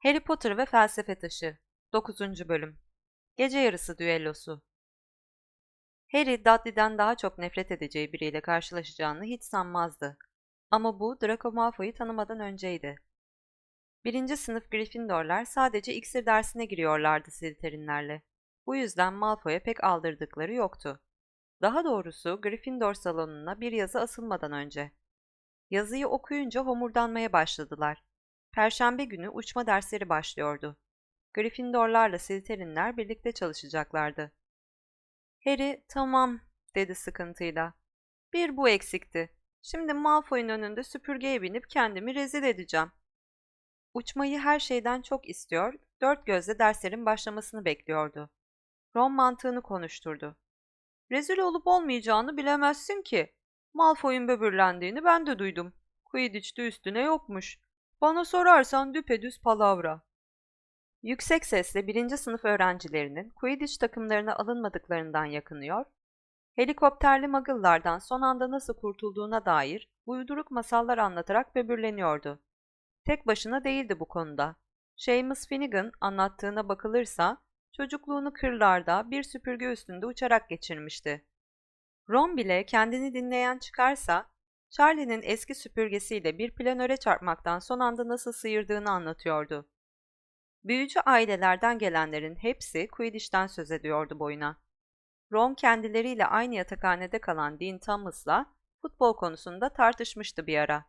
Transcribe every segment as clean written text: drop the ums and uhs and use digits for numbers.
Harry Potter ve Felsefe Taşı 9. Bölüm Gece Yarısı Düellosu. Harry, Dudley'den daha çok nefret edeceği biriyle karşılaşacağını hiç sanmazdı. Ama bu, Draco Malfoy'u tanımadan önceydi. Birinci sınıf Gryffindorlar sadece iksir dersine giriyorlardı Slytherinlerle. Bu yüzden Malfoy'a pek aldırdıkları yoktu. Daha doğrusu Gryffindor salonuna bir yazı asılmadan önce. Yazıyı okuyunca homurdanmaya başladılar. Perşembe günü uçma dersleri başlıyordu. Gryffindorlarla Slytherinler birlikte çalışacaklardı. Harry, "Tamam," dedi sıkıntıyla. "Bir bu eksikti. Şimdi Malfoy'un önünde süpürgeye binip kendimi rezil edeceğim." Uçmayı her şeyden çok istiyor, dört gözle derslerin başlamasını bekliyordu. Ron mantığını konuşturdu. "Rezil olup olmayacağını bilemezsin ki. Malfoy'un böbürlendiğini ben de duydum. Quidditch'te üstüne yokmuş. Bana sorarsan düpedüz palavra." Yüksek sesle birinci sınıf öğrencilerinin Quidditch takımlarına alınmadıklarından yakınıyor, helikopterli muggle'lardan son anda nasıl kurtulduğuna dair uyduruk masallar anlatarak böbürleniyordu. Tek başına değildi bu konuda. Seamus Finnegan anlattığına bakılırsa, çocukluğunu kırlarda bir süpürge üstünde uçarak geçirmişti. Ron bile kendini dinleyen çıkarsa, Charlie'nin eski süpürgesiyle bir planöre çarpmaktan son anda nasıl sıyırdığını anlatıyordu. Büyücü ailelerden gelenlerin hepsi Quidditch'ten söz ediyordu boyuna. Ron kendileriyle aynı yatakhanede kalan Dean Thomas'la futbol konusunda tartışmıştı bir ara.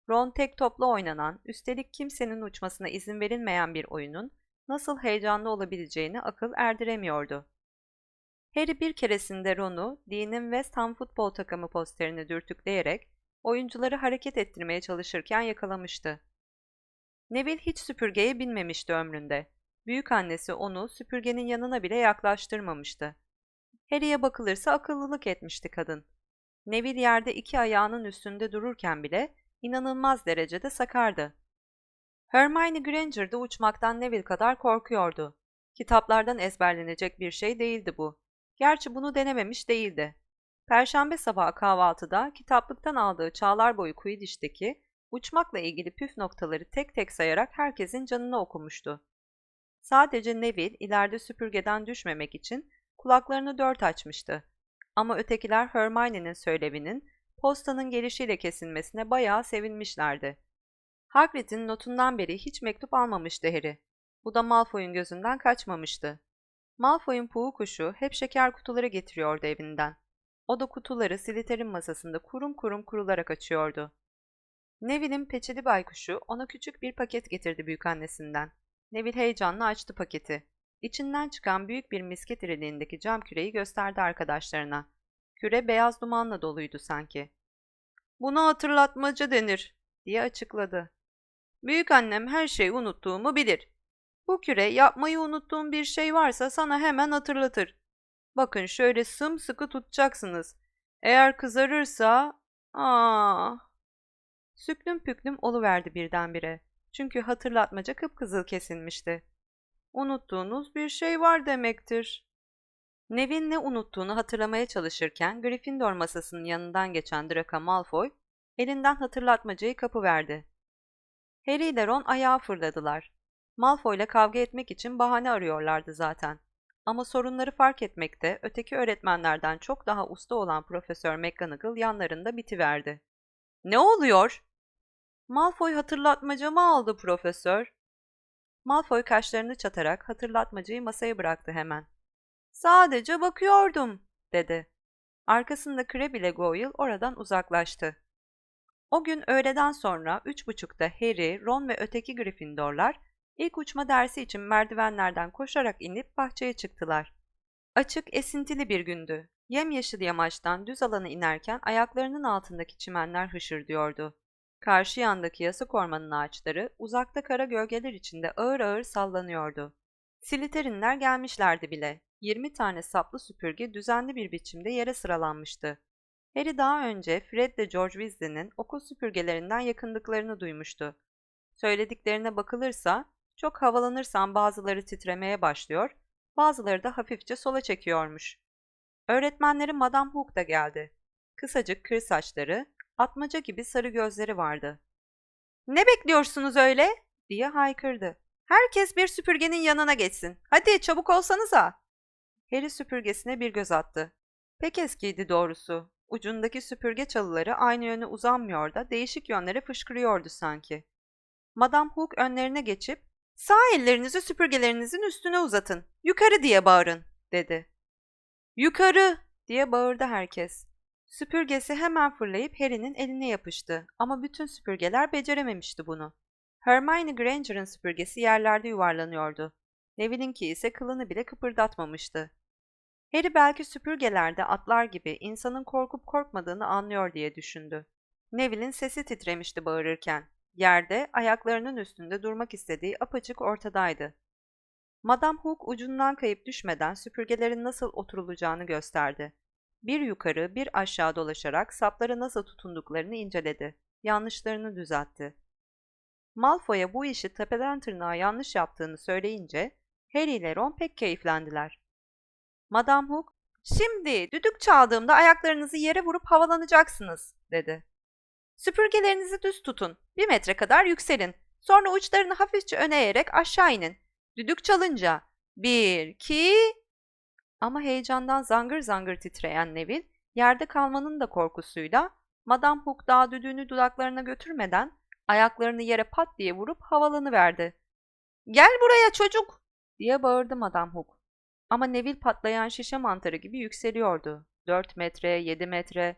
Ron tek topla oynanan, üstelik kimsenin uçmasına izin verilmeyen bir oyunun nasıl heyecanlı olabileceğini akıl erdiremiyordu. Harry bir keresinde Ron'u Dean'in West Ham futbol takımı posterini dürtükleyerek oyuncuları hareket ettirmeye çalışırken yakalamıştı. Neville hiç süpürgeye binmemişti ömründe. Büyükannesi onu süpürgenin yanına bile yaklaştırmamıştı. Harry'e bakılırsa akıllılık etmişti kadın. Neville yerde iki ayağının üstünde dururken bile inanılmaz derecede sakardı. Hermione Granger de uçmaktan Neville kadar korkuyordu. Kitaplardan ezberlenecek bir şey değildi bu. Gerçi bunu denememiş değildi. Perşembe sabahı kahvaltıda kitaplıktan aldığı çağlar boyu Quidditch'teki uçmakla ilgili püf noktaları tek tek sayarak herkesin canını okumuştu. Sadece Neville ileride süpürgeden düşmemek için kulaklarını dört açmıştı. Ama ötekiler Hermione'nin söylevinin postanın gelişiyle kesilmesine bayağı sevinmişlerdi. Hagrid'in notundan beri hiç mektup almamıştı Harry. Bu da Malfoy'un gözünden kaçmamıştı. Malfoy'un puğu kuşu hep şeker kutuları getiriyordu evinden. O da kutuları Slytherin masasında kurum kurum kurularak açıyordu. Neville'in peçeli baykuşu ona küçük bir paket getirdi büyükannesinden. Neville heyecanla açtı paketi. İçinden çıkan büyük bir misket iriliğindeki cam küreyi gösterdi arkadaşlarına. Küre beyaz dumanla doluydu sanki. "Buna hatırlatmaca denir," diye açıkladı. "Büyükannem her şeyi unuttuğumu bilir. Bu küre yapmayı unuttuğum bir şey varsa sana hemen hatırlatır. Bakın şöyle sımsıkı tutacaksınız. Eğer kızarırsa... Aa. Süklüm püklüm oluverdi birdenbire. Çünkü hatırlatmaca kıpkızıl kesilmişti. "Unuttuğunuz bir şey var demektir." Nevin ne unuttuğunu hatırlamaya çalışırken Gryffindor masasının yanından geçen Draco Malfoy elinden hatırlatmacayı kapıverdi. Harry ile Ron ayağa fırladılar. Malfoy'la kavga etmek için bahane arıyorlardı zaten. Ama sorunları fark etmekte öteki öğretmenlerden çok daha usta olan Profesör McGonagall yanlarında bitiverdi. "Ne oluyor?" "Malfoy hatırlatmacamı aldı profesör." Malfoy kaşlarını çatarak hatırlatmacayı masaya bıraktı hemen. "Sadece bakıyordum," dedi. Arkasında Crabbe ile Goyle oradan uzaklaştı. O gün öğleden sonra 3.30'da Harry, Ron ve öteki Gryffindorlar ilk uçma dersi için merdivenlerden koşarak inip bahçeye çıktılar. Açık, esintili bir gündü. Yemyeşil yamaçtan düz alana inerken ayaklarının altındaki çimenler hışırdıyordu. Karşı yandaki yasak ormanın ağaçları uzakta kara gölgeler içinde ağır ağır sallanıyordu. Slytherinler gelmişlerdi bile. 20 tane saplı süpürge düzenli bir biçimde yere sıralanmıştı. Harry daha önce Fred ile George Weasley'nin okul süpürgelerinden yakındıklarını duymuştu. Söylediklerine bakılırsa, çok havalanırsan bazıları titremeye başlıyor, bazıları da hafifçe sola çekiyormuş. Öğretmenleri Madame Hook da geldi. Kısacık kır saçları, atmaca gibi sarı gözleri vardı. "Ne bekliyorsunuz öyle?" diye haykırdı. Herkes bir süpürgenin yanına geçsin. Hadi çabuk olsanıza. Harry süpürgesine bir göz attı. Pek eskiydi doğrusu. Ucundaki süpürge çalıları aynı yöne uzanmıyor da değişik yönlere fışkırıyordu sanki. Madame Hook önlerine geçip "Sağ ellerinizi süpürgelerinizin üstüne uzatın. Yukarı diye bağırın." dedi. "Yukarı!" diye bağırdı herkes. Süpürgesi hemen fırlayıp Harry'nin eline yapıştı ama bütün süpürgeler becerememişti bunu. Hermione Granger'ın süpürgesi yerlerde yuvarlanıyordu. Neville'inki ise kılını bile kıpırdatmamıştı. Harry belki süpürgelerde atlar gibi insanın korkup korkmadığını anlıyor diye düşündü. Neville'in sesi titremişti bağırırken. Yerde, ayaklarının üstünde durmak istediği apaçık ortadaydı. Madame Hook ucundan kayıp düşmeden süpürgelerin nasıl oturulacağını gösterdi. Bir yukarı, bir aşağı dolaşarak saplara nasıl tutunduklarını inceledi. Yanlışlarını düzeltti. Malfoy'a bu işi tepeden tırnağa yanlış yaptığını söyleyince Harry ile Ron pek keyiflendiler. Madame Hook, "Şimdi düdük çaldığımda ayaklarınızı yere vurup havalanacaksınız." dedi. "Süpürgelerinizi düz tutun, 1 metre kadar yükselin. Sonra uçlarını hafifçe öne eğerek aşağı inin. Düdük çalınca 1, 2... Ama heyecandan zangır zangır titreyen Neville, yerde kalmanın da korkusuyla Madame Hook daha düdüğünü dudaklarına götürmeden ayaklarını yere pat diye vurup havalanıverdi. "Gel buraya çocuk!" diye bağırdı Madame Hook. Ama Neville patlayan şişe mantarı gibi yükseliyordu. 4 metre, 7 metre.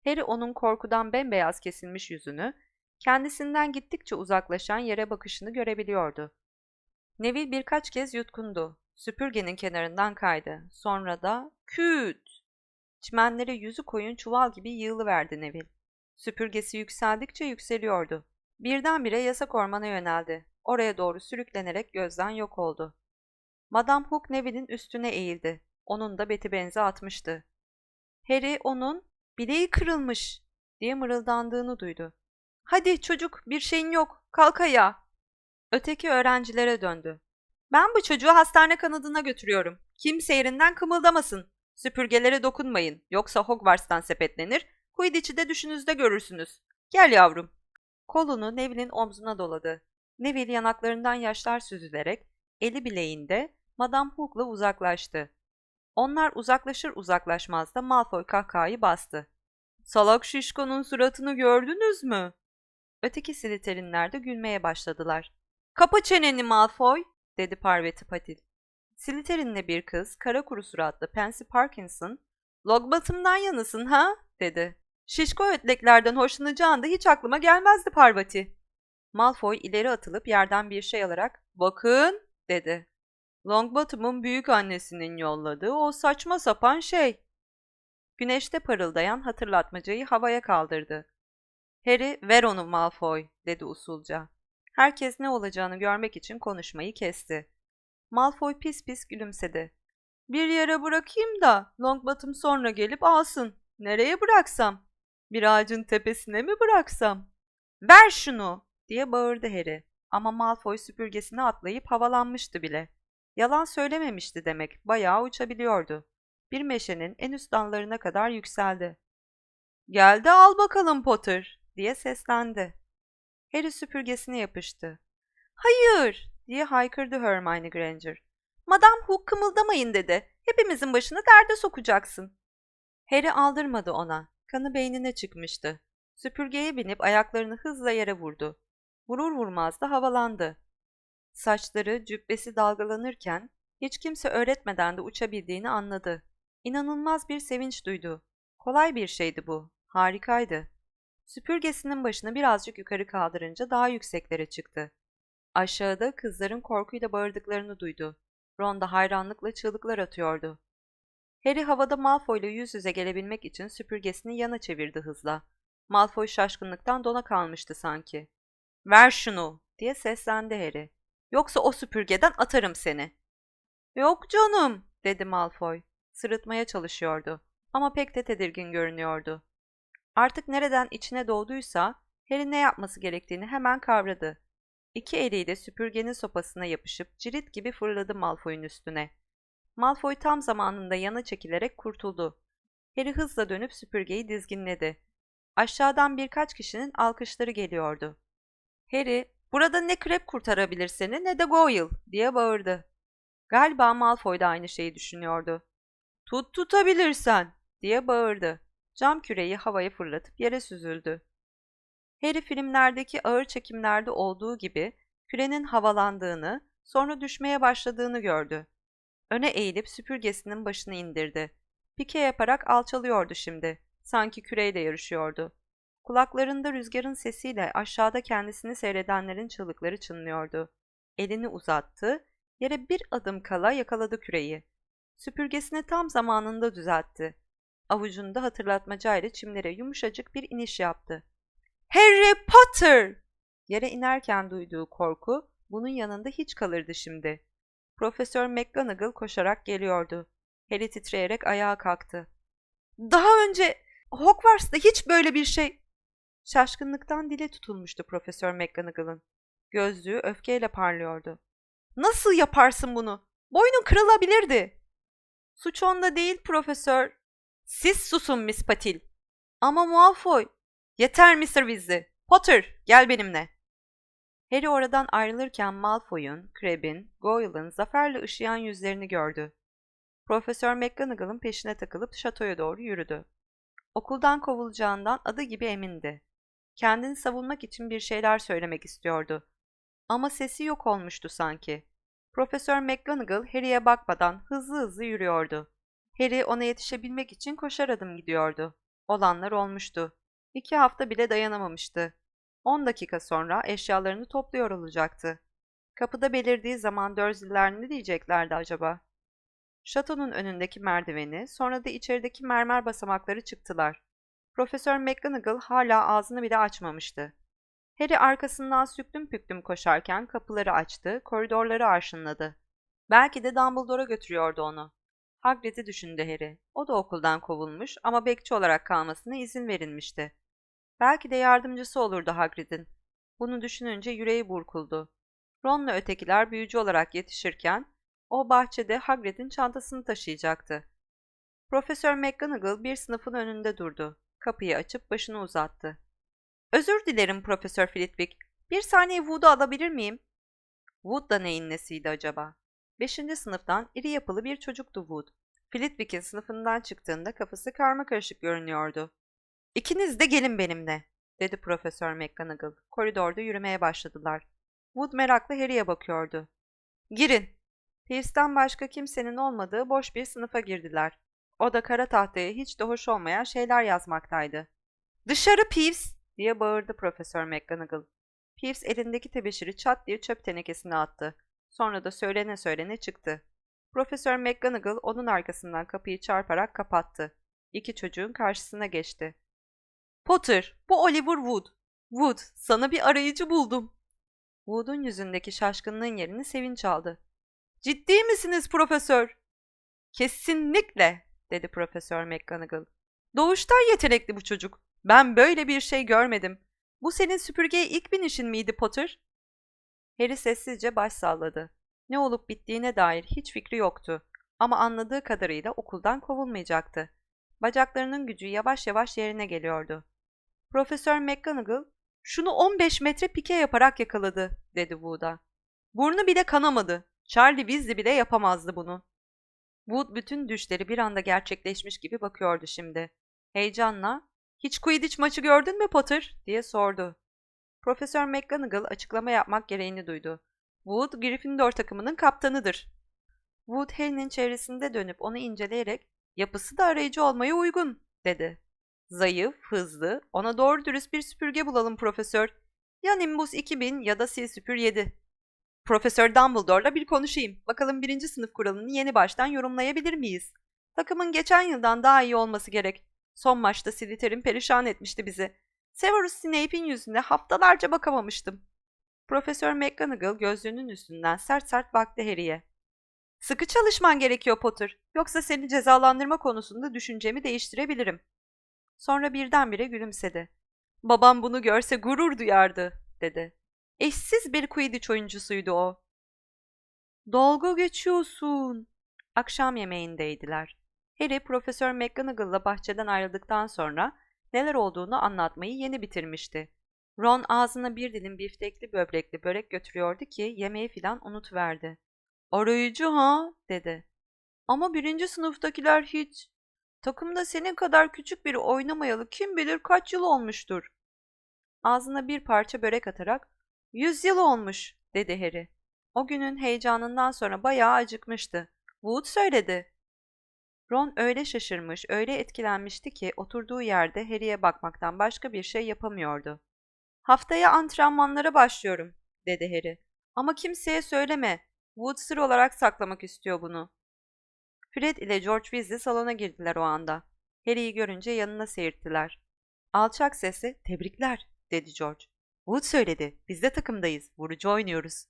Harry onun korkudan bembeyaz kesilmiş yüzünü, kendisinden gittikçe uzaklaşan yere bakışını görebiliyordu. Neville birkaç kez yutkundu. Süpürgenin kenarından kaydı. Sonra da küt! Çimenlere yüzü koyun çuval gibi yığılıverdi Neville. Süpürgesi yükseldikçe yükseliyordu. Birdenbire yasak ormana yöneldi. Oraya doğru sürüklenerek gözden yok oldu. Madame Hook Neville'in üstüne eğildi. Onun da beti benzi atmıştı. Harry onun "Bileği kırılmış" diye mırıldandığını duydu. "Hadi çocuk, bir şeyin yok, kalk ayağa." Öteki öğrencilere döndü. "Ben bu çocuğu hastane kanadına götürüyorum. Kimse yerinden kımıldamasın. Süpürgelere dokunmayın, yoksa Hogwarts'tan sepetlenir, Quidditch'i de düşünüzde görürsünüz. Gel yavrum." Kolunu Neville'in omzuna doladı. Neville yanaklarından yaşlar süzülerek, eli bileğinde Madame Hook'la uzaklaştı. Onlar uzaklaşır uzaklaşmaz da Malfoy kahkahayı bastı. "Salak şişkonun suratını gördünüz mü?" Öteki Slytherinler de gülmeye başladılar. "Kapa çeneni Malfoy!" dedi Parvati Patil. Slytherin'le bir kız, kara kuru suratlı Pansy Parkinson, "Longbottom'dan yanasın ha?" dedi. "Şişko ötleklerden hoşlanacağın da hiç aklıma gelmezdi Parvati." Malfoy ileri atılıp yerden bir şey alarak "Bakın!" dedi. "Longbottom'un büyük annesinin yolladığı o saçma sapan şey." Güneşte parıldayan hatırlatmacayı havaya kaldırdı. "Harry, ver onu Malfoy," dedi usulca. Herkes ne olacağını görmek için konuşmayı kesti. Malfoy pis pis gülümsedi. "Bir yere bırakayım da Longbottom sonra gelip alsın. Nereye bıraksam? Bir ağacın tepesine mi bıraksam?" "Ver şunu!" diye bağırdı Harry. Ama Malfoy süpürgesine atlayıp havalanmıştı bile. Yalan söylememişti demek, bayağı uçabiliyordu. Bir meşenin en üst dallarına kadar yükseldi. "Gel de al bakalım Potter," diye seslendi. Harry süpürgesine yapıştı. "Hayır!" diye haykırdı Hermione Granger. "Madame Hook kımıldamayın dedi. Hepimizin başını derde sokacaksın." Harry aldırmadı ona. Kanı beynine çıkmıştı. Süpürgeye binip ayaklarını hızla yere vurdu. Vurur vurmaz da havalandı. Saçları, cübbesi dalgalanırken hiç kimse öğretmeden de uçabildiğini anladı. İnanılmaz bir sevinç duydu. Kolay bir şeydi bu. Harikaydı. Süpürgesinin başını birazcık yukarı kaldırınca daha yükseklere çıktı. Aşağıda kızların korkuyla bağırdıklarını duydu. Ron da hayranlıkla çığlıklar atıyordu. Harry havada Malfoy'la yüz yüze gelebilmek için süpürgesini yana çevirdi hızla. Malfoy şaşkınlıktan dona kalmıştı sanki. "Ver şunu!" diye seslendi Harry. "Yoksa o süpürgeden atarım seni." "Yok canım," dedi Malfoy. Sırıtmaya çalışıyordu ama pek de tedirgin görünüyordu. Artık nereden içine doğduysa Harry ne yapması gerektiğini hemen kavradı. İki eliyle süpürgenin sopasına yapışıp cirit gibi fırladı Malfoy'un üstüne. Malfoy tam zamanında yana çekilerek kurtuldu. Harry hızla dönüp süpürgeyi dizginledi. Aşağıdan birkaç kişinin alkışları geliyordu. Harry, Burada ne krep kurtarabilir seni ne de Goyle diye bağırdı. Galiba Malfoy da aynı şeyi düşünüyordu. Tutabilirsen diye bağırdı. Cam küreyi havaya fırlatıp yere süzüldü. Harry filmlerdeki ağır çekimlerde olduğu gibi kürenin havalandığını, sonra düşmeye başladığını gördü. Öne eğilip süpürgesinin başını indirdi. Pike yaparak alçalıyordu şimdi. Sanki küreyle yarışıyordu. Kulaklarında rüzgarın sesiyle aşağıda kendisini seyredenlerin çığlıkları çınlıyordu. Elini uzattı, yere bir adım kala yakaladı küreyi. Süpürgesini tam zamanında düzeltti. Avucunda hatırlatmacayla çimlere yumuşacık bir iniş yaptı. Harry Potter! Yere inerken duyduğu korku bunun yanında hiç kalırdı şimdi. Profesör McGonagall koşarak geliyordu. Harry titreyerek ayağa kalktı. Daha önce Hogwarts'ta hiç böyle bir şey... Şaşkınlıktan dili tutulmuştu Profesör McGonagall'ın. Gözlüğü öfkeyle parlıyordu. Nasıl yaparsın bunu? Boynun kırılabilirdi. Suç onda değil Profesör. Siz susun Miss Patil. Ama Malfoy. Yeter Mr. Weasley. Potter, gel benimle. Harry oradan ayrılırken Malfoy'un, Crabbe'in, Goyle'ın zaferle ışıyan yüzlerini gördü. Profesör McGonagall'ın peşine takılıp şatoya doğru yürüdü. Okuldan kovulacağından adı gibi emindi. Kendini savunmak için bir şeyler söylemek istiyordu. Ama sesi yok olmuştu sanki. Profesör McGonagall Harry'e bakmadan hızlı hızlı yürüyordu. Harry ona yetişebilmek için koşar adım gidiyordu. Olanlar olmuştu. 2 hafta bile dayanamamıştı. 10 dakika sonra eşyalarını topluyor olacaktı. Kapıda belirdiği zaman Dursley'ler ne diyeceklerdi acaba? Şatonun önündeki merdiveni, sonra da içerideki mermer basamakları çıktılar. Profesör McGonagall hala ağzını bile açmamıştı. Harry arkasından süklüm püklüm koşarken kapıları açtı, koridorları arşınladı. Belki de Dumbledore'a götürüyordu onu. Hagrid'i düşündü Harry. O da okuldan kovulmuş ama bekçi olarak kalmasına izin verilmişti. Belki de yardımcısı olurdu Hagrid'in. Bunu düşününce yüreği burkuldu. Ron'la ötekiler büyücü olarak yetişirken, o bahçede Hagrid'in çantasını taşıyacaktı. Profesör McGonagall bir sınıfın önünde durdu. Kapıyı açıp başını uzattı. "Özür dilerim Profesör Flitwick. Bir saniye Wood'u alabilir miyim?" Wood da neyin nesiydi acaba? 5. sınıftan iri yapılı bir çocuktu Wood. Flitwick'in sınıfından çıktığında kafası karmakarışık görünüyordu. "İkiniz de gelin benimle," dedi Profesör McGonagall. Koridorda yürümeye başladılar. Wood merakla Harry'e bakıyordu. "Girin." Peeve'sten başka kimsenin olmadığı boş bir sınıfa girdiler. O da kara tahtaya hiç de hoş olmayan şeyler yazmaktaydı. "Dışarı Peeves!" diye bağırdı Profesör McGonagall. Peeves elindeki tebeşiri çat diye çöp tenekesine attı. Sonra da söylene söylene çıktı. Profesör McGonagall onun arkasından kapıyı çarparak kapattı. İki çocuğun karşısına geçti. "Potter, bu Oliver Wood. Wood, sana bir arayıcı buldum." Wood'un yüzündeki şaşkınlığın yerini sevinç aldı. "Ciddi misiniz Profesör?" "Kesinlikle," dedi Profesör McGonagall. "Doğuştan yetenekli bu çocuk. Ben böyle bir şey görmedim. Bu senin süpürgeye ilk binişin miydi Potter?" Harry sessizce baş salladı. Ne olup bittiğine dair hiç fikri yoktu. Ama anladığı kadarıyla okuldan kovulmayacaktı. Bacaklarının gücü yavaş yavaş yerine geliyordu. Profesör McGonagall, "Şunu 15 metre pike yaparak yakaladı," dedi Wood'a. "Burnu bile kanamadı. Charlie Weasley bile yapamazdı bunu." Wood bütün düşleri bir anda gerçekleşmiş gibi bakıyordu şimdi. Heyecanla, "Hiç Quidditch maçı gördün mü Potter?" diye sordu. Profesör McGonagall açıklama yapmak gereğini duydu. "Wood, Gryffindor takımının kaptanıdır." Wood, Harry'nin çevresinde dönüp onu inceleyerek, "Yapısı da arayıcı olmaya uygun," dedi. "Zayıf, hızlı, ona doğru dürüst bir süpürge bulalım Profesör. Ya Nimbus 2000 ya da Sil Süpür 7. Profesör Dumbledore'la bir konuşayım. Bakalım 1. sınıf kuralını yeni baştan yorumlayabilir miyiz? Takımın geçen yıldan daha iyi olması gerek. Son maçta Slytherin perişan etmişti bizi. Severus Snape'in yüzüne haftalarca bakamamıştım." Profesör McGonagall gözlüğünün üstünden sert sert baktı Harry'e. "Sıkı çalışman gerekiyor Potter. Yoksa seni cezalandırma konusunda düşüncemi değiştirebilirim." Sonra birdenbire gülümsedi. "Babam bunu görse gurur duyardı," dedi. "Eşsiz bir Quidditch oyuncusuydu o." "Dalga geçiyorsun." Akşam yemeğindeydiler. Harry, Profesör McGonagall'la bahçeden ayrıldıktan sonra neler olduğunu anlatmayı yeni bitirmişti. Ron ağzına bir dilim biftekli böbrekli börek götürüyordu ki yemeği filan unutuverdi. "Arayıcı ha?" dedi. "Ama birinci sınıftakiler hiç. Takımda senin kadar küçük biri oynamayalı kim bilir kaç yıl olmuştur." Ağzına bir parça börek atarak "100 yıl olmuş," dedi Harry. O günün heyecanından sonra bayağı acıkmıştı. "Wood söyledi." Ron öyle şaşırmış, öyle etkilenmişti ki oturduğu yerde Harry'e bakmaktan başka bir şey yapamıyordu. "Haftaya antrenmanlara başlıyorum," dedi Harry. "Ama kimseye söyleme. Wood sır olarak saklamak istiyor bunu." Fred ile George Weasley salona girdiler o anda. Harry'yi görünce yanına seyirttiler. Alçak sesle "Tebrikler," dedi George. "Wood söyledi. Biz de takımdayız. Vurucu oynuyoruz."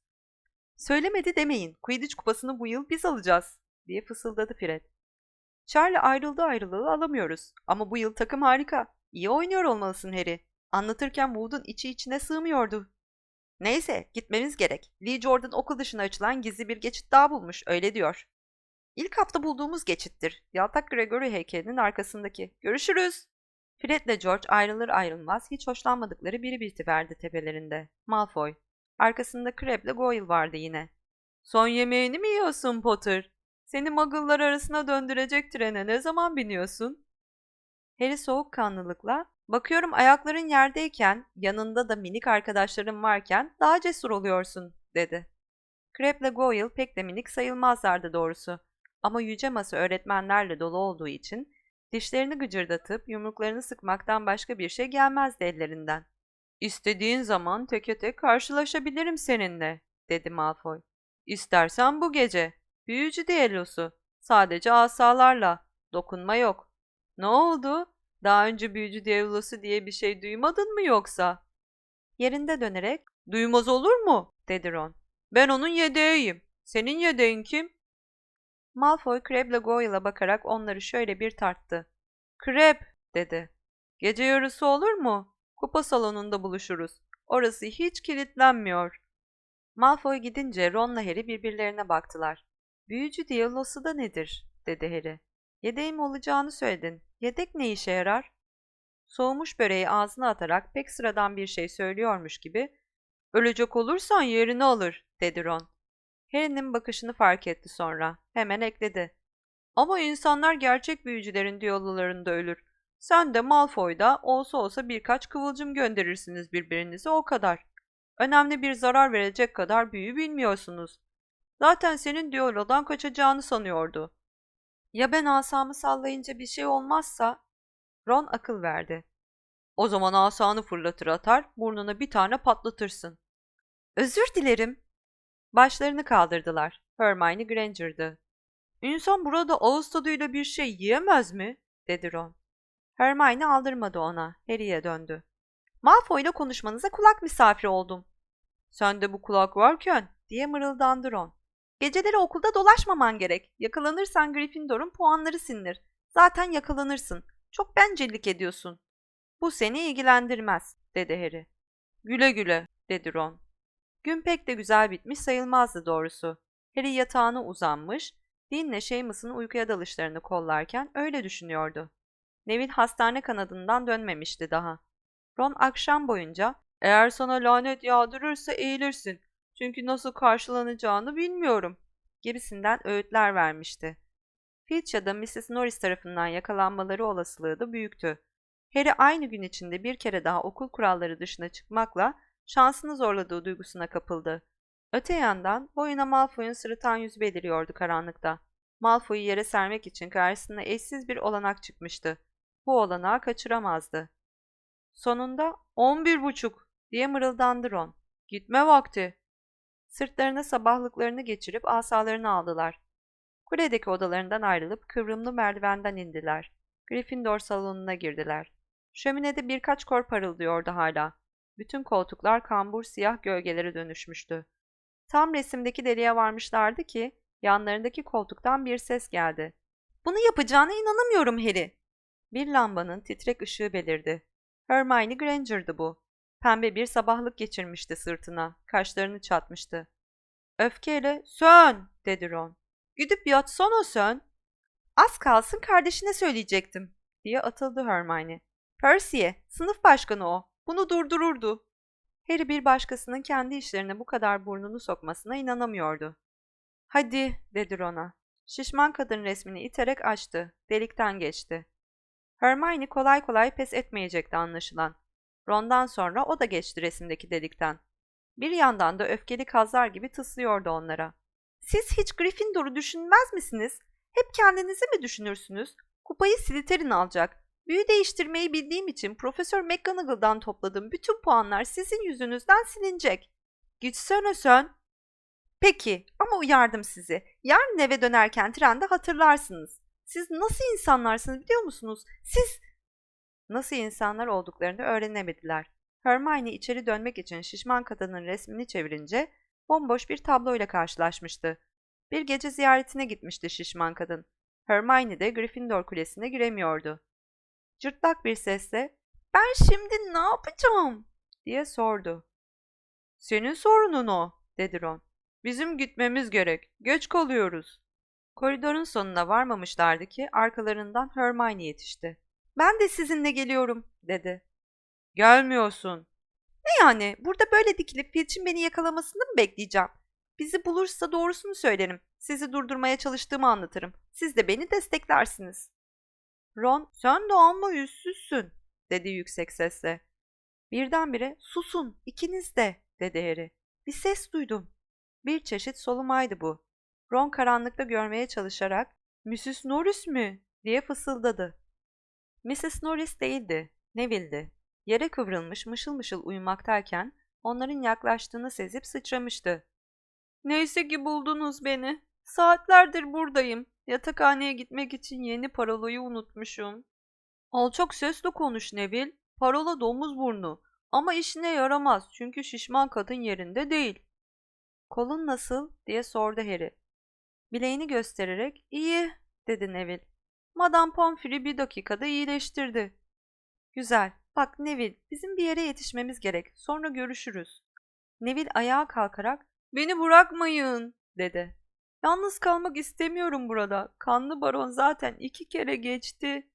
"Söylemedi demeyin. Quidditch kupasını bu yıl biz alacağız," diye fısıldadı Fred. "Charlie ayrıldı ayrılalı alamıyoruz. Ama bu yıl takım harika. İyi oynuyor olmalısın Harry. Anlatırken Wood'un içi içine sığmıyordu." "Neyse, gitmemiz gerek. Lee Jordan okul dışına açılan gizli bir geçit daha bulmuş, öyle diyor." "İlk hafta bulduğumuz geçittir. Yaltak Gregory heykelinin arkasındaki. Görüşürüz." Fred'le George ayrılır ayrılmaz hiç hoşlanmadıkları biri bitiverdi tepelerinde. Malfoy. Arkasında Crabbe'le Goyle vardı yine. "Son yemeğini mi yiyorsun Potter? Seni muggle'lar arasına döndürecek trene ne zaman biniyorsun?" Harry soğukkanlılıkla, "Bakıyorum ayakların yerdeyken, yanında da minik arkadaşların varken daha cesur oluyorsun," dedi. Crabbe'le Goyle pek de minik sayılmazlardı doğrusu. Ama yüce masa öğretmenlerle dolu olduğu için dişlerini gıcırdatıp yumruklarını sıkmaktan başka bir şey gelmezdi ellerinden. "İstediğin zaman teke tek karşılaşabilirim seninle," dedi Malfoy. "İstersen bu gece. Büyücü düellosu. Sadece asalarla. Dokunma yok." "Ne oldu? Daha önce büyücü düellosu diye bir şey duymadın mı yoksa?" Yerinde dönerek "Duymaz olur mu?" dedi Ron. "Ben onun yedeğiyim. Senin yedeğin kim?" Malfoy Crabbe'le Goyle'a bakarak onları şöyle bir tarttı. "Crabbe," dedi. "Gece yarısı olur mu? Kupa salonunda buluşuruz. Orası hiç kilitlenmiyor." Malfoy gidince Ron'la Harry birbirlerine baktılar. "Büyücü diyalosu da nedir?" dedi Harry. "Yedeğim olacağını söyledin. Yedek ne işe yarar?" Soğumuş böreği ağzına atarak pek sıradan bir şey söylüyormuş gibi "Ölecek olursan yerini alır," dedi Ron. Harry'nin bakışını fark etti sonra. Hemen ekledi. "Ama insanlar gerçek büyücülerin diyalolarında ölür. Sen de Malfoy da olsa olsa birkaç kıvılcım gönderirsiniz birbirinize o kadar. Önemli bir zarar verecek kadar büyü bilmiyorsunuz. Zaten senin diyalodan kaçacağını sanıyordu." "Ya ben asamı sallayınca bir şey olmazsa?" Ron akıl verdi. "O zaman asanı fırlatır atar, burnuna bir tane patlatırsın." "Özür dilerim." Başlarını kaldırdılar. Hermione Granger'dı. "İnsan burada ağız tadıyla bir şey yiyemez mi?" dedi Ron. Hermione aldırmadı ona. Harry'e döndü. "Malfoy'la konuşmanıza kulak misafiri oldum." "Sen de bu kulak varken," diye mırıldandı Ron. "Geceleri okulda dolaşmaman gerek. Yakalanırsan Gryffindor'un puanları silinir. Zaten yakalanırsın. Çok bencillik ediyorsun." "Bu seni ilgilendirmez," dedi Harry. "Güle güle," dedi Ron. Gün pek de güzel bitmiş sayılmazdı doğrusu. Harry yatağına uzanmış, Dean'le Seamus'un uykuya dalışlarını kollarken öyle düşünüyordu. Neville hastane kanadından dönmemişti daha. Ron akşam boyunca "Eğer sana lanet yağdırırsa eğilirsin. Çünkü nasıl karşılanacağını bilmiyorum," gibisinden öğütler vermişti. Filch ya da Mrs. Norris tarafından yakalanmaları olasılığı da büyüktü. Harry aynı gün içinde bir kere daha okul kuralları dışına çıkmakla şansını zorladığı duygusuna kapıldı. Öte yandan boyuna Malfoy'un sırıtan yüzü beliriyordu karanlıkta. Malfoy'u yere sermek için karşısına eşsiz bir olanak çıkmıştı. Bu olanağı kaçıramazdı. Sonunda 11:30 diye mırıldandı Ron. "Gitme vakti." Sırtlarına sabahlıklarını geçirip asalarını aldılar. Kuledeki odalarından ayrılıp kıvrımlı merdivenden indiler. Gryffindor salonuna girdiler. Şöminede birkaç kor parıldıyordu hala. Bütün koltuklar kambur siyah gölgelere dönüşmüştü. Tam resimdeki deliğe varmışlardı ki yanlarındaki koltuktan bir ses geldi. "Bunu yapacağına inanamıyorum Harry." Bir lambanın titrek ışığı belirdi. Hermione Granger'dı bu. Pembe bir sabahlık geçirmişti sırtına, kaşlarını çatmıştı. Öfkeyle "Sön!" dedi Ron. "Gidip yatsana sen." "Az kalsın kardeşine söyleyecektim," diye atıldı Hermione. "Percy'ye, sınıf başkanı o. Bunu durdururdu." Harry bir başkasının kendi işlerine bu kadar burnunu sokmasına inanamıyordu. "Hadi," dedi Ron'a. Şişman kadın resmini iterek açtı. Delikten geçti. Hermione kolay kolay pes etmeyecekti anlaşılan. Ron'dan sonra o da geçti resimdeki delikten. Bir yandan da öfkeli kazlar gibi tıslıyordu onlara. "Siz hiç Gryffindor'u düşünmez misiniz? Hep kendinizi mi düşünürsünüz? Kupayı Slytherin alacak. Büyü değiştirmeyi bildiğim için Profesör McGonagall'dan topladığım bütün puanlar sizin yüzünüzden silinecek." "Gitsene sen." "Peki ama uyardım sizi. Yarın eve dönerken trende hatırlarsınız. Siz nasıl insanlarsınız biliyor musunuz? Siz..." Nasıl insanlar olduklarını öğrenemediler. Hermione içeri dönmek için şişman kadının resmini çevirince bomboş bir tabloyla karşılaşmıştı. Bir gece ziyaretine gitmişti şişman kadın. Hermione de Gryffindor Kulesi'ne giremiyordu. Cırtlak bir sesle "Ben şimdi ne yapacağım?" diye sordu. "Senin sorunun o," dedi Ron. "Bizim gitmemiz gerek. Geç kalıyoruz." Koridorun sonuna varmamışlardı ki arkalarından Hermione yetişti. "Ben de sizinle geliyorum," dedi. "Gelmiyorsun." "Ne yani? Burada böyle dikilip Filch'in beni yakalamasını mı bekleyeceğim? Bizi bulursa doğrusunu söylerim. Sizi durdurmaya çalıştığımı anlatırım. Siz de beni desteklersiniz." Ron, "Sen de amma yüzsüzsün," dedi yüksek sesle. Birdenbire "Susun, ikiniz de," dedi Harry. "Bir ses duydum." Bir çeşit solumaydı bu. Ron karanlıkta görmeye çalışarak "Mrs. Norris mi?" diye fısıldadı. Mrs. Norris değildi, Neville'di. Yere kıvrılmış mışıl mışıl uyumaktayken onların yaklaştığını sezip sıçramıştı. "Neyse ki buldunuz beni. Saatlerdir buradayım. Yatakhaneye gitmek için yeni parolayı unutmuşum." "Alçak sesle konuş Neville. Parola domuz burnu. Ama işine yaramaz çünkü şişman kadın yerinde değil." "Kolun nasıl?" diye sordu Harry. Bileğini göstererek "İyi," dedi Neville. "Madame Pomfrey bir dakikada iyileştirdi." "Güzel. Bak Neville, bizim bir yere yetişmemiz gerek. Sonra görüşürüz." Neville ayağa kalkarak "Beni bırakmayın," dedi. "Yalnız kalmak istemiyorum burada. Kanlı baron zaten 2 kere geçti."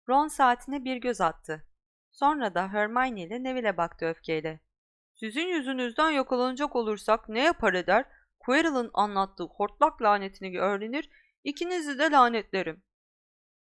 Ron saatine bir göz attı. Sonra da Hermione ile Neville'e baktı öfkeyle. "Sizin yüzünüzden yakalanacak olursak ne yapar eder? Quirrell'ın anlattığı hortlak lanetini öğrenir, ikinizi de lanetlerim."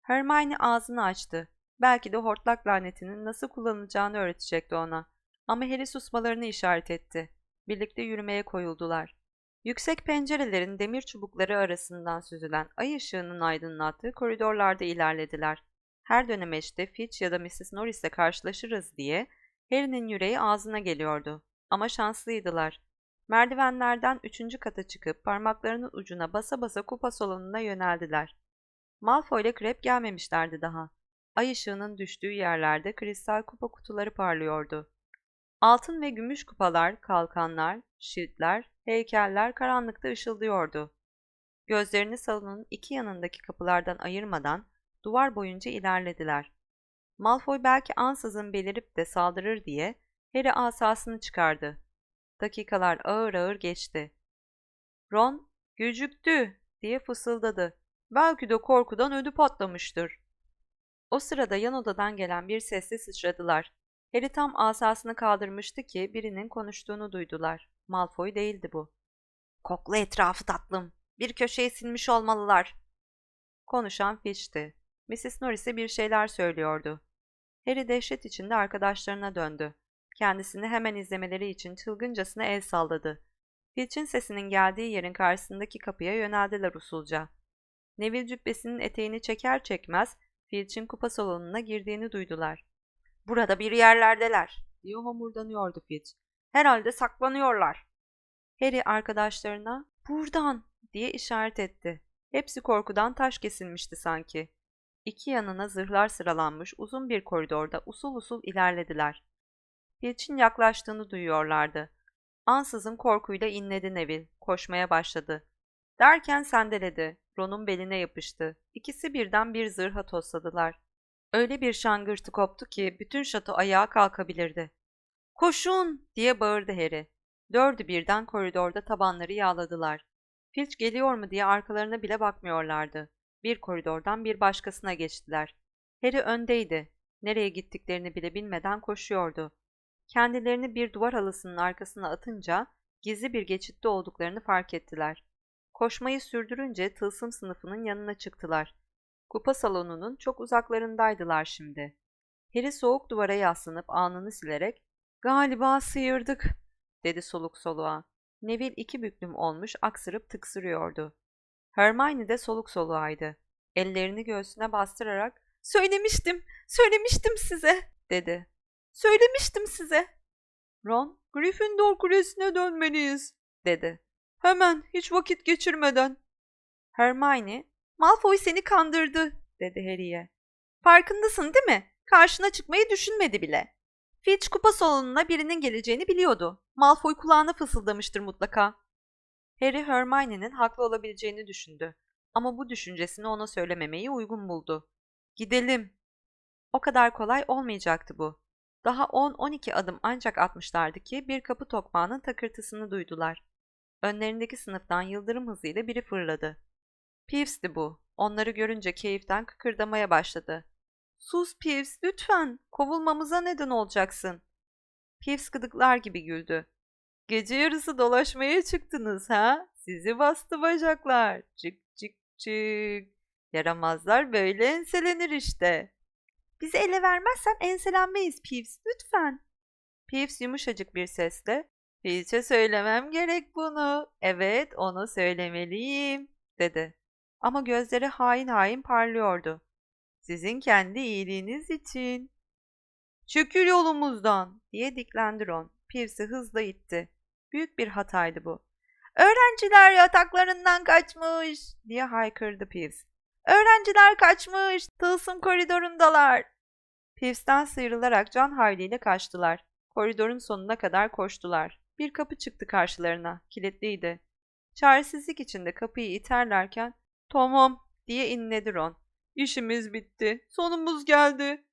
Hermione ağzını açtı. Belki de hortlak lanetinin nasıl kullanılacağını öğretecekti ona. Ama Harry susmalarını işaret etti. Birlikte yürümeye koyuldular. Yüksek pencerelerin demir çubukları arasından süzülen ay ışığının aydınlattığı koridorlarda ilerlediler. Her dönemeçte Filch ya da Mrs. Norris'le karşılaşırız diye Harry'nin yüreği ağzına geliyordu. Ama şanslıydılar. Merdivenlerden 3. kata çıkıp parmaklarının ucuna basa basa kupa salonuna yöneldiler. Malfoy ile Crabbe gelmemişlerdi daha. Ay ışığının düştüğü yerlerde kristal kupa kutuları parlıyordu. Altın ve gümüş kupalar, kalkanlar, şiltler, heykeller karanlıkta ışıldıyordu. Gözlerini salonun iki yanındaki kapılardan ayırmadan duvar boyunca ilerlediler. Malfoy belki ansızın belirip de saldırır diye Harry asasını çıkardı. Dakikalar ağır ağır geçti. Ron, "Gecikti," diye fısıldadı. "Belki de korkudan ödü patlamıştır." O sırada yan odadan gelen bir sesle sıçradılar. Harry tam asasını kaldırmıştı ki birinin konuştuğunu duydular. Malfoy değildi bu. "Kokla etrafı tatlım. Bir köşeye sinmiş olmalılar." Konuşan Filch'ti. Mrs. Norris'e bir şeyler söylüyordu. Harry dehşet içinde arkadaşlarına döndü. Kendisini hemen izlemeleri için çılgıncasına el salladı. Filch'in sesinin geldiği yerin karşısındaki kapıya yöneldiler usulca. Neville cübbesinin eteğini çeker çekmez Filch'in kupa salonuna girdiğini duydular. "Burada bir yerlerdeler," diye homurdanıyordu Filch. "Herhalde saklanıyorlar." Harry arkadaşlarına "Buradan," diye işaret etti. Hepsi korkudan taş kesilmişti sanki. İki yanına zırhlar sıralanmış uzun bir koridorda usul usul ilerlediler. Filch'in yaklaştığını duyuyorlardı. Ansızın korkuyla inledi Neville, koşmaya başladı. Derken sendeledi, Ron'un beline yapıştı. İkisi birden bir zırha tosladılar. Öyle bir şangırtı koptu ki bütün şato ayağa kalkabilirdi. "Koşun!" diye bağırdı Harry. Dördü birden koridorda tabanları yağladılar. Filch geliyor mu diye arkalarına bile bakmıyorlardı. Bir koridordan bir başkasına geçtiler. Harry öndeydi. Nereye gittiklerini bile bilmeden koşuyordu. Kendilerini bir duvar halısının arkasına atınca gizli bir geçitte olduklarını fark ettiler. Koşmayı sürdürünce tılsım sınıfının yanına çıktılar. Kupa salonunun çok uzaklarındaydılar şimdi. Harry soğuk duvara yaslanıp alnını silerek "Galiba sıyırdık," dedi soluk soluğa. Neville iki büklüm olmuş aksırıp tıksırıyordu. Hermione de soluk soluğaydı. Ellerini göğsüne bastırarak "Söylemiştim, söylemiştim size," dedi. "Söylemiştim size." Ron, "Gryffindor Kulesi'ne dönmeliyiz," dedi. "Hemen, hiç vakit geçirmeden." Hermione, "Malfoy seni kandırdı," dedi Harry'ye. "Farkındasın değil mi? Karşına çıkmayı düşünmedi bile. Filch kupa salonuna birinin geleceğini biliyordu. Malfoy kulağına fısıldamıştır mutlaka." Harry, Hermione'nin haklı olabileceğini düşündü. Ama bu düşüncesini ona söylememeyi uygun buldu. "Gidelim." O kadar kolay olmayacaktı bu. Daha 10-12 adım ancak atmışlardı ki bir kapı tokmağının takırtısını duydular. Önlerindeki sınıftan yıldırım hızıyla biri fırladı. Peeves'ti bu. Onları görünce keyiften kıkırdamaya başladı. "Sus Peeves, lütfen. Kovulmamıza neden olacaksın." Peeves gıdıklar gibi güldü. "Gece yarısı dolaşmaya çıktınız ha? Sizi bastı bacaklar. Çık çık çık. Yaramazlar böyle enselenir işte." "Bizi ele vermezsen enselenmeyiz Peeves, lütfen." Peeves yumuşacık bir sesle, "Filch'e söylemem gerek bunu. Evet, ona söylemeliyim," dedi. Ama gözleri hain hain parlıyordu. "Sizin kendi iyiliğiniz için." "Çekil yolumuzdan," diye diklendi Ron. Peeves'i hızla itti. Büyük bir hataydı bu. "Öğrenciler yataklarından kaçmış," diye haykırdı Peeves. "Öğrenciler kaçmış, tılsım koridorundalar." Peeves'ten sıyrılarak can havliyle kaçtılar. Koridorun sonuna kadar koştular. Bir kapı çıktı karşılarına, kilitliydi. Çaresizlik içinde kapıyı iterlerken, "Tamam," diye inledi Ron. "İşimiz bitti, sonumuz geldi."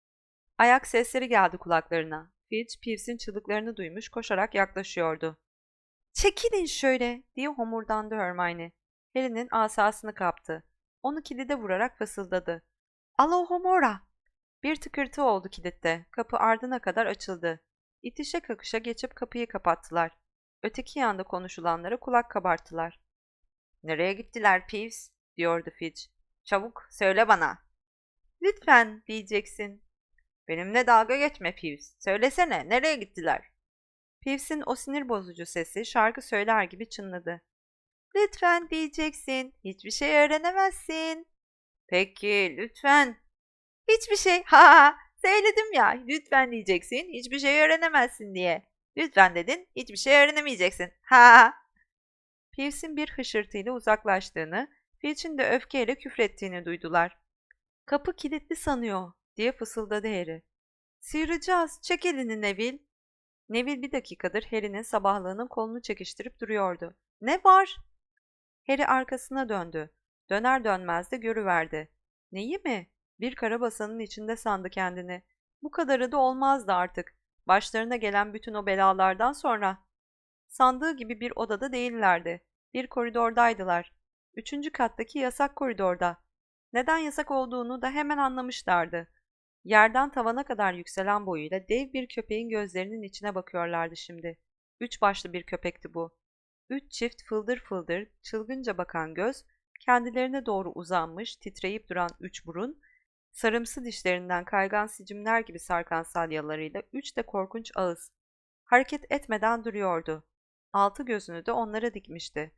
Ayak sesleri geldi kulaklarına. Filch, Peeves'in çığlıklarını duymuş, koşarak yaklaşıyordu. "Çekilin şöyle," diye homurdandı Hermione. Harry'nin asasını kaptı. Onu kilide vurarak fısıldadı. "Alohomora!" Bir tıkırtı oldu kilitte. Kapı ardına kadar açıldı. İtişe kakışa geçip kapıyı kapattılar. Öteki yanda konuşulanlara kulak kabarttılar. "Nereye gittiler Peeves?" diyordu Filch. "Çabuk söyle bana." "Lütfen," diyeceksin. "Benimle dalga geçme Peeves. Söylesene, nereye gittiler?" Peeves'in o sinir bozucu sesi şarkı söyler gibi çınladı. "Lütfen," diyeceksin. "Hiçbir şey öğrenemezsin." "Peki, lütfen." "Hiçbir şey. Ha ha. Söyledim ya. Lütfen diyeceksin. Hiçbir şey öğrenemezsin diye. Lütfen dedin. Hiçbir şey öğrenemeyeceksin. Ha ha." Peeves'in bir hışırtıyla uzaklaştığını, Filch'in de öfkeyle küfrettiğini duydular. "Kapı kilitli sanıyor," diye fısıldadı Harry. "Sıyıracağız. Çek elini Neville." Neville bir dakikadır Harry'nin sabahlığının kolunu çekiştirip duruyordu. "Ne var?" Harry arkasına döndü. Döner dönmez de görüverdi. Neyi mi? Bir karabasanın içinde sandı kendini. Bu kadarı da olmazdı artık. Başlarına gelen bütün o belalardan sonra. Sandığı gibi bir odada değillerdi. Bir koridordaydılar. 3. kattaki yasak koridorda. Neden yasak olduğunu da hemen anlamışlardı. Yerden tavana kadar yükselen boyuyla dev bir köpeğin gözlerinin içine bakıyorlardı şimdi. 3 başlı bir köpekti bu. 3 çift fıldır fıldır, çılgınca bakan göz, kendilerine doğru uzanmış, titreyip duran 3 burun, sarımsı dişlerinden kaygan sicimler gibi sarkan salyalarıyla 3 de korkunç ağız. Hareket etmeden duruyordu. Altı gözünü de onlara dikmişti.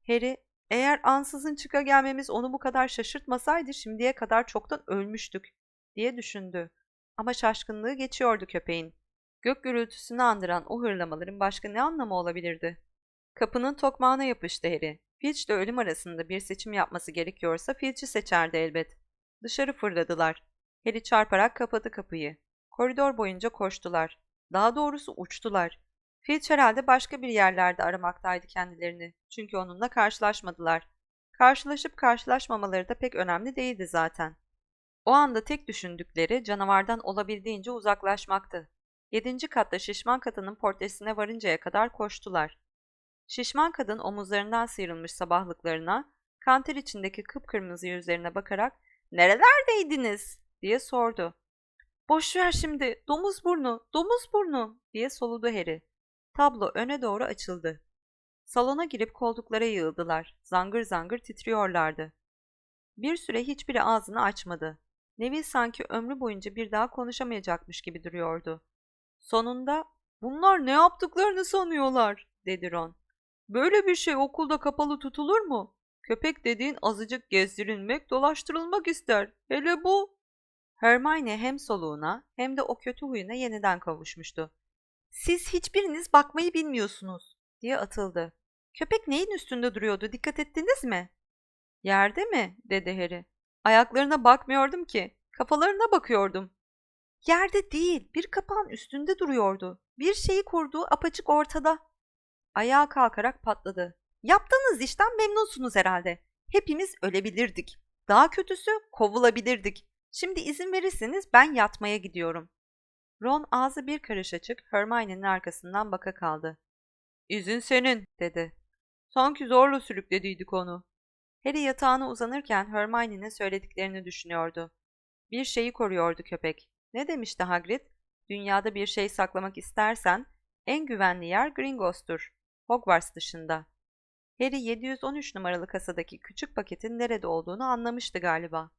Harry, "Eğer ansızın çıka gelmemiz onu bu kadar şaşırtmasaydı şimdiye kadar çoktan ölmüştük," diye düşündü. Ama şaşkınlığı geçiyordu köpeğin. Gök gürültüsünü andıran o hırlamaların başka ne anlamı olabilirdi? Kapının tokmağına yapıştı Harry. Filch ile ölüm arasında bir seçim yapması gerekiyorsa Filch'i seçerdi elbet. Dışarı fırladılar. Harry çarparak kapadı kapıyı. Koridor boyunca koştular. Daha doğrusu uçtular. Filch herhalde başka bir yerlerde aramaktaydı kendilerini. Çünkü onunla karşılaşmadılar. Karşılaşıp karşılaşmamaları da pek önemli değildi zaten. O anda tek düşündükleri canavardan olabildiğince uzaklaşmaktı. 7. katta şişman kadının portresine varıncaya kadar koştular. Şişman kadın omuzlarından sıyrılmış sabahlıklarına, kanter içindeki kıpkırmızı yüzlerine bakarak "Nerelerdeydiniz?" diye sordu. Boş ver şimdi, domuz burnu, domuz burnu diye soludu Harry. Tablo öne doğru açıldı. Salona girip koltuklara yığıldılar. Zangır zangır titriyorlardı. Bir süre hiçbiri ağzını açmadı. Neville sanki ömrü boyunca bir daha konuşamayacakmış gibi duruyordu. Sonunda, "Bunlar ne yaptıklarını sanıyorlar?" dedi Ron. "Böyle bir şey okulda kapalı tutulur mu? Köpek dediğin azıcık gezdirilmek, dolaştırılmak ister. Hele bu." Hermione hem soluğuna hem de o kötü huyuna yeniden kavuşmuştu. "Siz hiçbiriniz bakmayı bilmiyorsunuz," diye atıldı. "Köpek neyin üstünde duruyordu, dikkat ettiniz mi?" "Yerde mi?" dedi Harry. "Ayaklarına bakmıyordum ki, kafalarına bakıyordum." "Yerde değil, bir kapağın üstünde duruyordu. Bir şeyi kurduğu apaçık ortada." Ayağa kalkarak patladı. "Yaptığınız işten memnunsunuz herhalde. Hepimiz ölebilirdik. Daha kötüsü kovulabilirdik. Şimdi izin verirseniz ben yatmaya gidiyorum." Ron ağzı bir karış açık Hermione'nin arkasından baka kaldı. "İzin senin," dedi. "Sanki zorla sürüklediydik onu." Harry yatağına uzanırken Hermione'nin söylediklerini düşünüyordu. Bir şeyi koruyordu köpek. Ne demişti Hagrid? Dünyada bir şey saklamak istersen en güvenli yer Gringotts'tur. Hogwarts dışında. Harry 713 numaralı kasadaki küçük paketin nerede olduğunu anlamıştı galiba.